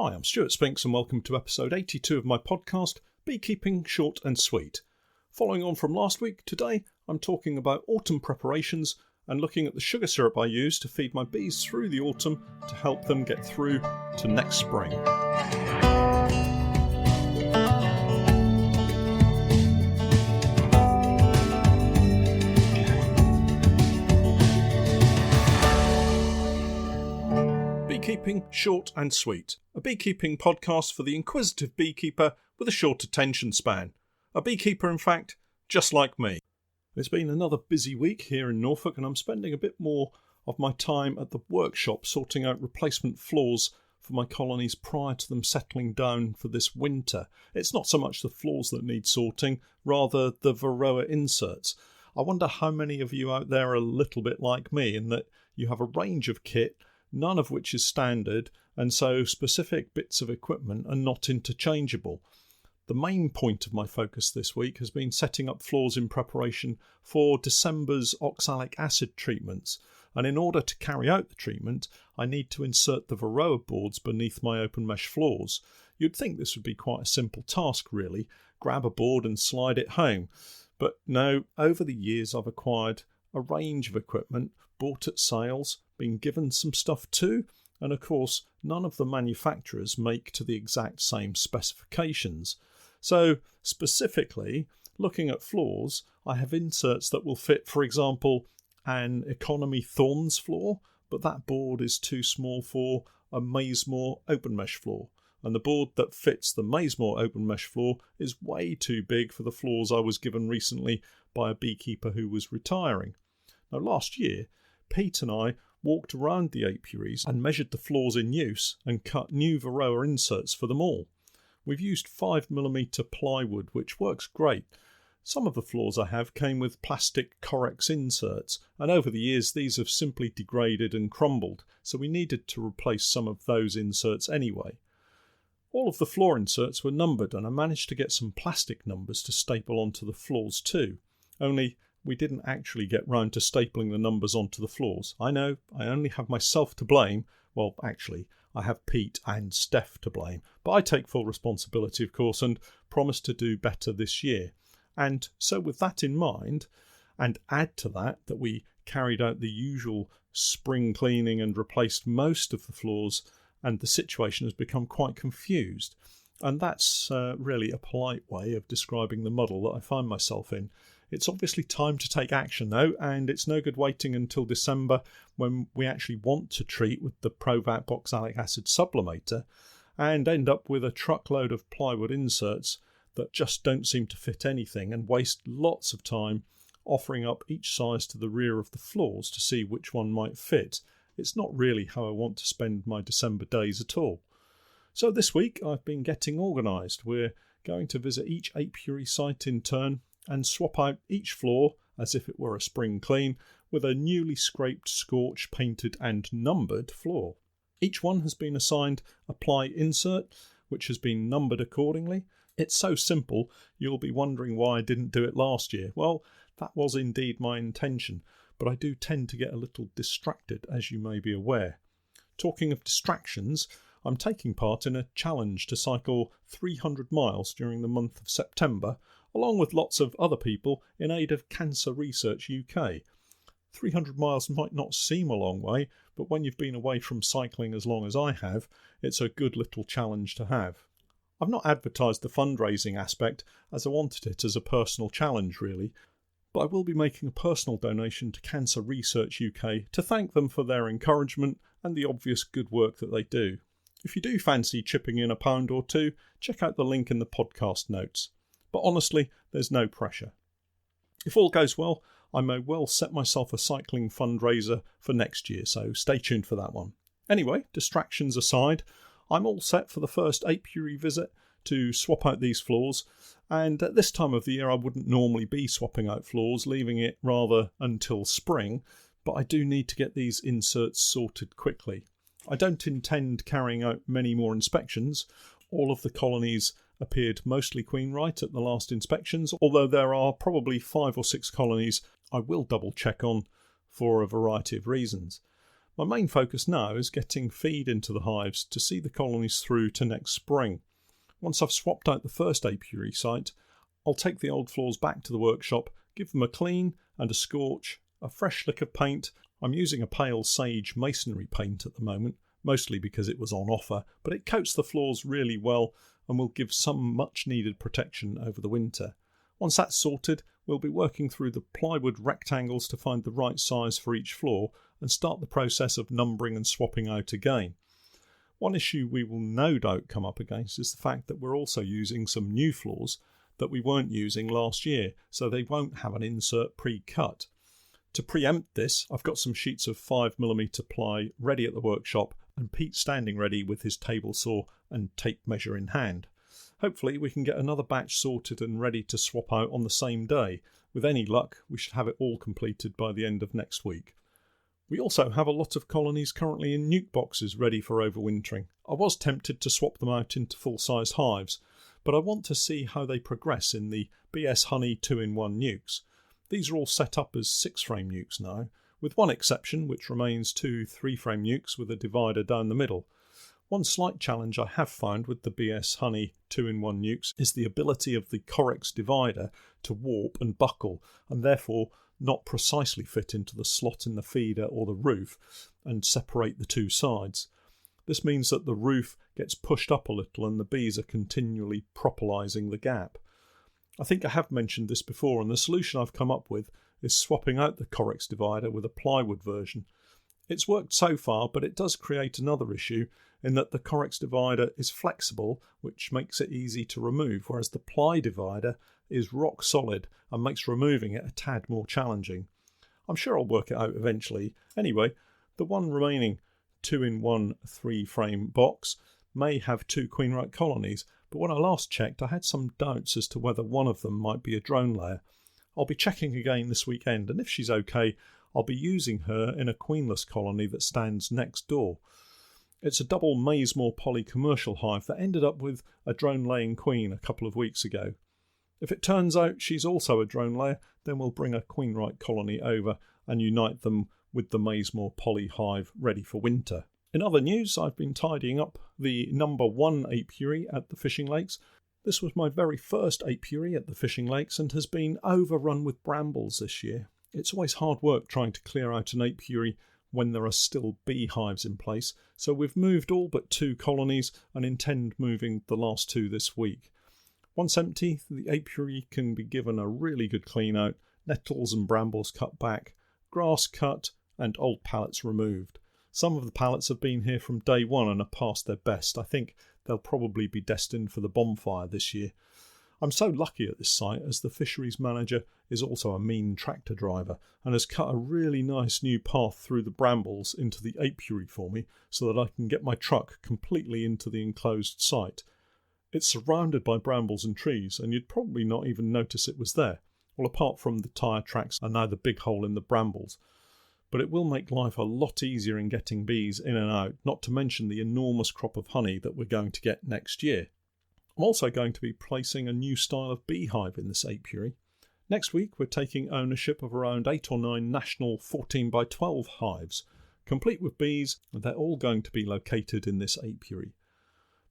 Hi, I'm Stewart Spinks and welcome to episode 82 of my podcast, Beekeeping Short and Sweet. Following on from last week, today I'm talking about autumn preparations and looking at the sugar syrup I use to feed my bees through the autumn to help them get through to next spring. Beekeeping Short and Sweet, a beekeeping podcast for the inquisitive beekeeper with a short attention span. A beekeeper, in fact, just like me. It's been another busy week here in Norfolk and I'm spending a bit more of my time at the workshop sorting out replacement floors for my colonies prior to them settling down for this winter. It's not so much the floors that need sorting, rather the Varroa inserts. I wonder how many of you out there are a little bit like me in that you have a range of kit, none of which is standard, and so specific bits of equipment are not interchangeable. The main point of my focus this week has been setting up floors in preparation for December's oxalic acid treatments, and in order to carry out the treatment, I need to insert the Varroa boards beneath my open mesh floors. You'd think this would be quite a simple task really, grab a board and slide it home. But no, over the years I've acquired a range of equipment, bought at sales, been given some stuff too, and of course none of the manufacturers make to the exact same specifications. So specifically, looking at floors, I have inserts that will fit, for example, an economy thorns floor, but that board is too small for a Maysmore open mesh floor. And the board that fits the Maysmore open mesh floor is way too big for the floors I was given recently by a beekeeper who was retiring. Now last year, Pete and I walked around the apiaries and measured the floors in use and cut new Varroa inserts for them all. We've used 5mm plywood, which works great. Some of the floors I have came with plastic Corex inserts, and over the years these have simply degraded and crumbled, so we needed to replace some of those inserts anyway. All of the floor inserts were numbered, and I managed to get some plastic numbers to staple onto the floors too. Only we didn't actually get round to stapling the numbers onto the floors. I know, I only have myself to blame. Well, actually, I have Pete and Steph to blame. But I take full responsibility, of course, and promise to do better this year. And so with that in mind, and add to that we carried out the usual spring cleaning and replaced most of the floors, and the situation has become quite confused. And that's really a polite way of describing the muddle that I find myself in. It's obviously time to take action though, and it's no good waiting until December when we actually want to treat with the Provap oxalic acid sublimator and end up with a truckload of plywood inserts that just don't seem to fit anything and waste lots of time offering up each size to the rear of the floors to see which one might fit. It's not really how I want to spend my December days at all. So this week I've been getting organised. We're going to visit each apiary site in turn and swap out each floor, as if it were a spring clean, with a newly scraped, scorched, painted and numbered floor. Each one has been assigned a ply insert, which has been numbered accordingly. It's so simple, you'll be wondering why I didn't do it last year. Well, that was indeed my intention, but I do tend to get a little distracted, as you may be aware. Talking of distractions, I'm taking part in a challenge to cycle 300 miles during the month of September, along with lots of other people in aid of Cancer Research UK. 300 miles might not seem a long way, but when you've been away from cycling as long as I have, it's a good little challenge to have. I've not advertised the fundraising aspect as I wanted it as a personal challenge really, but I will be making a personal donation to Cancer Research UK to thank them for their encouragement and the obvious good work that they do. If you do fancy chipping in £1 or £2, check out the link in the podcast notes. But honestly, there's no pressure. If all goes well, I may well set myself a cycling fundraiser for next year, so stay tuned for that one. Anyway, distractions aside, I'm all set for the first apiary visit to swap out these floors, and at this time of the year I wouldn't normally be swapping out floors, leaving it rather until spring, but I do need to get these inserts sorted quickly. I don't intend carrying out many more inspections. All of the colonies appeared mostly queen right at the last inspections, although there are probably 5 or 6 colonies I will double check on for a variety of reasons. My main focus now is getting feed into the hives to see the colonies through to next spring. Once I've swapped out the first apiary site, I'll take the old floors back to the workshop, give them a clean and a scorch, a fresh lick of paint. I'm using a pale sage masonry paint at the moment, mostly because it was on offer, but it coats the floors really well and will give some much needed protection over the winter. Once that's sorted, we'll be working through the plywood rectangles to find the right size for each floor and start the process of numbering and swapping out again. One issue we will no doubt come up against is the fact that we're also using some new floors that we weren't using last year, so they won't have an insert pre-cut. To preempt this, I've got some sheets of 5mm ply ready at the workshop and Pete standing ready with his table saw and tape measure in hand. Hopefully we can get another batch sorted and ready to swap out on the same day. With any luck, we should have it all completed by the end of next week. We also have a lot of colonies currently in nuke boxes ready for overwintering. I was tempted to swap them out into full-size hives, but I want to see how they progress in the BS Honey 2-in-1 nukes. These are all set up as 6-frame nukes now, with one exception which remains 2 3-frame nukes with a divider down the middle. One slight challenge I have found with the BS Honey 2-in-1 nukes is the ability of the Corex divider to warp and buckle and therefore not precisely fit into the slot in the feeder or the roof and separate the two sides. This means that the roof gets pushed up a little and the bees are continually propolising the gap. I think I have mentioned this before, and the solution I've come up with is swapping out the Corex divider with a plywood version. It's worked so far, but it does create another issue in that the Corex divider is flexible, which makes it easy to remove, whereas the ply divider is rock solid and makes removing it a tad more challenging. I'm sure I'll work it out eventually. Anyway, the one remaining 2-in-1 3-frame box may have 2 queen-right colonies, but when I last checked I had some doubts as to whether one of them might be a drone layer. I'll be checking again this weekend, and if she's okay, I'll be using her in a queenless colony that stands next door. It's a double Maysmore poly commercial hive that ended up with a drone laying queen a couple of weeks ago. If it turns out she's also a drone layer, then we'll bring a queen-right colony over and unite them with the Maysmore poly hive ready for winter. In other news, I've been tidying up the number 1 apiary at the fishing lakes. This was my very first apiary at the fishing lakes and has been overrun with brambles this year. It's always hard work trying to clear out an apiary when there are still beehives in place, so we've moved all but 2 colonies and intend moving the last 2 this week. Once empty, the apiary can be given a really good clean out, nettles and brambles cut back, grass cut and old pallets removed. Some of the pallets have been here from day one and are past their best. I think they'll probably be destined for the bonfire this year. I'm so lucky at this site as the fisheries manager is also a mean tractor driver and has cut a really nice new path through the brambles into the apiary for me so that I can get my truck completely into the enclosed site. It's surrounded by brambles and trees and you'd probably not even notice it was there, well apart from the tyre tracks and now the big hole in the brambles. But it will make life a lot easier in getting bees in and out, not to mention the enormous crop of honey that we're going to get next year. I'm also going to be placing a new style of beehive in this apiary. Next week we're taking ownership of around 8 or 9 national 14x12 hives, complete with bees, and they're all going to be located in this apiary.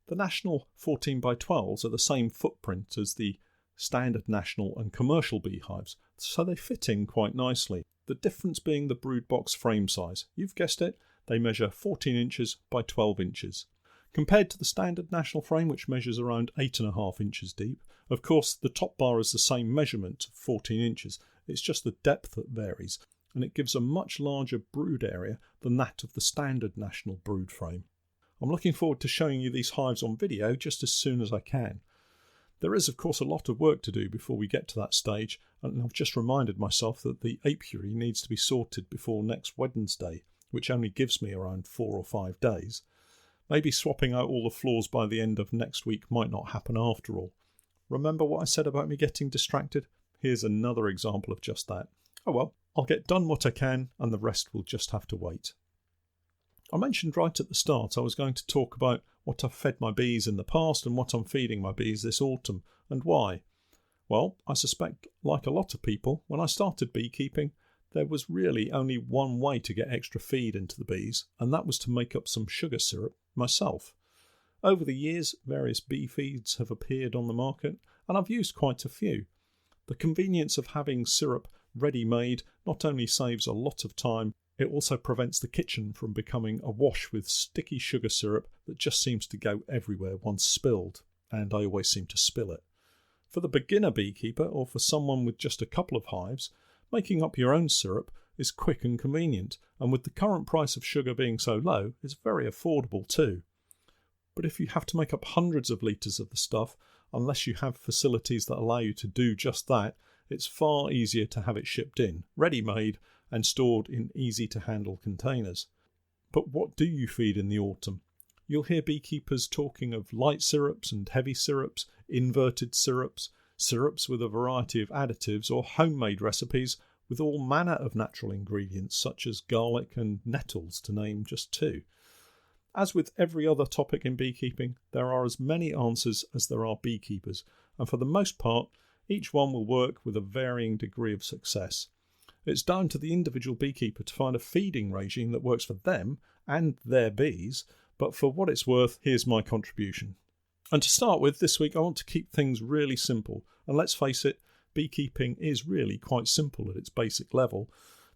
The national 14x12s are the same footprint as the standard national and commercial beehives, so they fit in quite nicely. The difference being the brood box frame size. You've guessed it, they measure 14 inches by 12 inches. Compared to the standard national frame, which measures around 8.5 inches deep, of course the top bar is the same measurement of 14 inches, it's just the depth that varies, and it gives a much larger brood area than that of the standard national brood frame. I'm looking forward to showing you these hives on video just as soon as I can. There is of course a lot of work to do before we get to that stage, and I've just reminded myself that the apiary needs to be sorted before next Wednesday, which only gives me around 4 or 5 days. Maybe swapping out all the floors by the end of next week might not happen after all. Remember what I said about me getting distracted? Here's another example of just that. Oh well, I'll get done what I can and the rest will just have to wait. I mentioned right at the start I was going to talk about what I've fed my bees in the past and what I'm feeding my bees this autumn, and why. Well, I suspect, like a lot of people, when I started beekeeping, there was really only one way to get extra feed into the bees, and that was to make up some sugar syrup myself. Over the years, various bee feeds have appeared on the market, and I've used quite a few. The convenience of having syrup ready-made not only saves a lot of time, it also prevents the kitchen from becoming awash with sticky sugar syrup that just seems to go everywhere once spilled, and I always seem to spill it. For the beginner beekeeper, or for someone with just a couple of hives, making up your own syrup is quick and convenient, and with the current price of sugar being so low, is very affordable too. But if you have to make up hundreds of litres of the stuff, unless you have facilities that allow you to do just that, it's far easier to have it shipped in, ready-made, and stored in easy-to-handle containers. But what do you feed in the autumn? You'll hear beekeepers talking of light syrups and heavy syrups, inverted syrups, syrups with a variety of additives, or homemade recipes with all manner of natural ingredients such as garlic and nettles, to name just two. As with every other topic in beekeeping, there are as many answers as there are beekeepers, and for the most part, each one will work with a varying degree of success. It's down to the individual beekeeper to find a feeding regime that works for them and their bees, but for what it's worth, here's my contribution. And to start with, this week I want to keep things really simple, and let's face it, beekeeping is really quite simple at its basic level.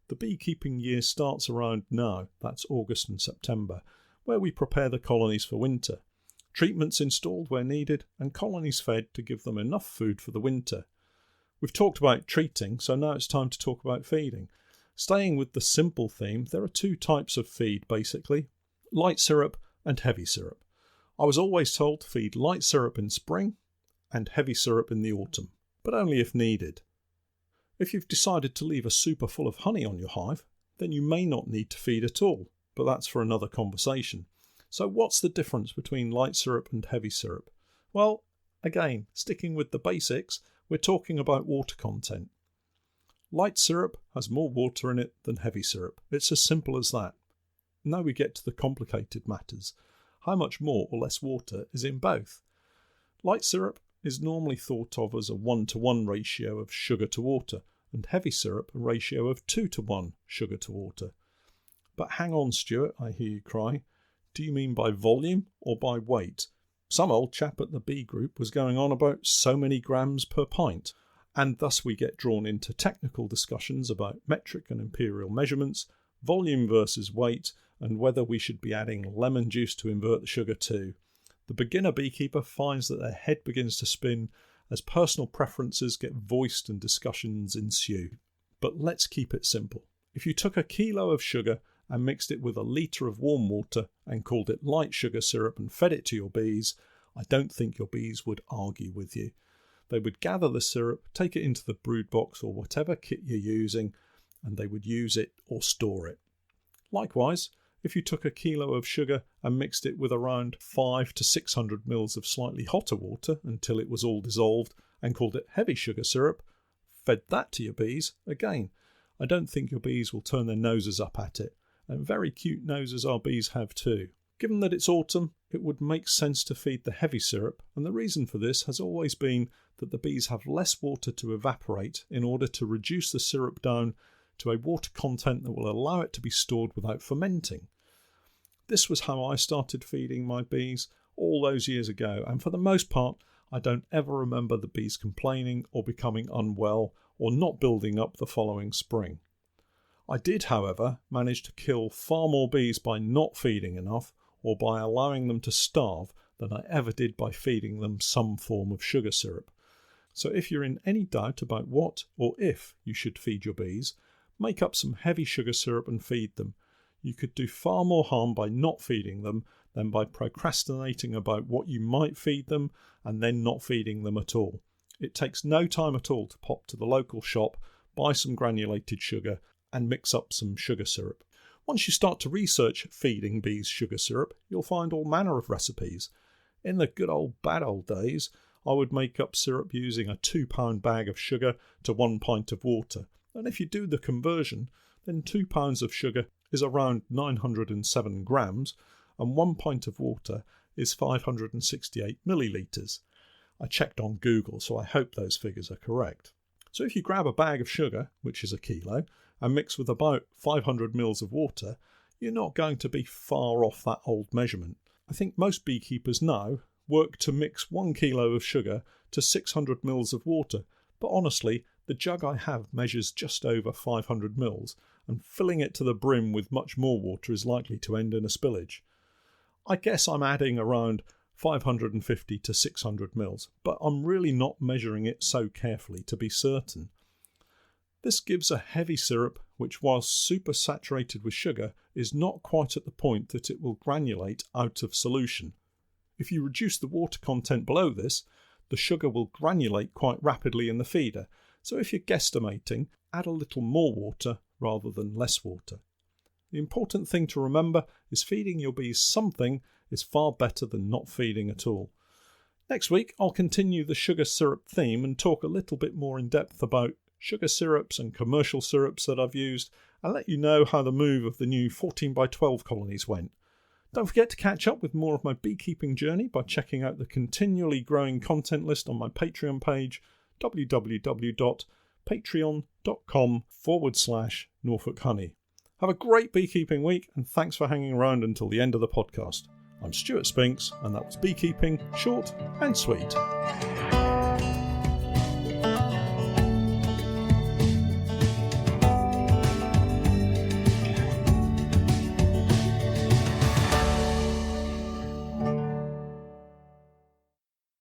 The beekeeping year starts around now, that's August and September, where we prepare the colonies for winter. Treatments installed where needed, and colonies fed to give them enough food for the winter. We've talked about treating, so now it's time to talk about feeding. Staying with the simple theme, there are two types of feed basically, light syrup and heavy syrup. I was always told to feed light syrup in spring and heavy syrup in the autumn, but only if needed. If you've decided to leave a super full of honey on your hive, then you may not need to feed at all, but that's for another conversation. So what's the difference between light syrup and heavy syrup? Well, again, sticking with the basics, we're talking about water content. Light syrup has more water in it than heavy syrup. It's as simple as that. Now we get to the complicated matters. How much more or less water is in both? Light syrup is normally thought of as a 1-to-1 ratio of sugar to water, and heavy syrup a ratio of 2-to-1 sugar to water. But hang on, Stewart, I hear you cry. Do you mean by volume or by weight? Some old chap at the bee group was going on about so many grams per pint, and thus we get drawn into technical discussions about metric and imperial measurements, volume versus weight, and whether we should be adding lemon juice to invert the sugar too. The beginner beekeeper finds that their head begins to spin as personal preferences get voiced and discussions ensue. But let's keep it simple. If you took a kilo of sugar and mixed it with a litre of warm water and called it light sugar syrup and fed it to your bees, I don't think your bees would argue with you. They would gather the syrup, take it into the brood box or whatever kit you're using, and they would use it or store it. Likewise, if you took a kilo of sugar and mixed it with around 500 to 600 mils of slightly hotter water until it was all dissolved and called it heavy sugar syrup, fed that to your bees, again, I don't think your bees will turn their noses up at it. And very cute noses our bees have too. Given that it's autumn, it would make sense to feed the heavy syrup, and the reason for this has always been that the bees have less water to evaporate in order to reduce the syrup down to a water content that will allow it to be stored without fermenting. This was how I started feeding my bees all those years ago, and for the most part, I don't ever remember the bees complaining or becoming unwell or not building up the following spring. I did, however, manage to kill far more bees by not feeding enough or by allowing them to starve than I ever did by feeding them some form of sugar syrup. So if you're in any doubt about what or if you should feed your bees, make up some heavy sugar syrup and feed them. You could do far more harm by not feeding them than by procrastinating about what you might feed them and then not feeding them at all. It takes no time at all to pop to the local shop, buy some granulated sugar, and mix up some sugar syrup. Once you start to research feeding bees sugar syrup, you'll find all manner of recipes. In the good old bad old days, I would make up syrup using a 2-pound bag of sugar to 1 pint of water. And if you do the conversion, then 2 pounds of sugar is around 907 grams, and 1 pint of water is 568 millilitres. I checked on Google, so I hope those figures are correct. So if you grab a bag of sugar, which is a kilo, and mix with about 500 ml of water, you're not going to be far off that old measurement. I think most beekeepers now work to mix 1 kilo of sugar to 600 ml of water, but honestly, the jug I have measures just over 500 ml, and filling it to the brim with much more water is likely to end in a spillage. I guess I'm adding around 550 to 600 ml, but I'm really not measuring it so carefully to be certain. This gives a heavy syrup which, whilst super saturated with sugar, is not quite at the point that it will granulate out of solution. If you reduce the water content below this, the sugar will granulate quite rapidly in the feeder, so if you're guesstimating, add a little more water rather than less water. The important thing to remember is feeding your bees something is far better than not feeding at all. Next week I'll continue the sugar syrup theme and talk a little bit more in depth about sugar syrups and commercial syrups that I've used, and let you know how the move of the new 14x12 colonies went. Don't forget to catch up with more of my beekeeping journey by checking out the continually growing content list on my Patreon page, www.patreon.com/Norfolk Honey. Have a great beekeeping week, and thanks for hanging around until the end of the podcast. I'm Stewart Spinks, and that was Beekeeping Short and Sweet.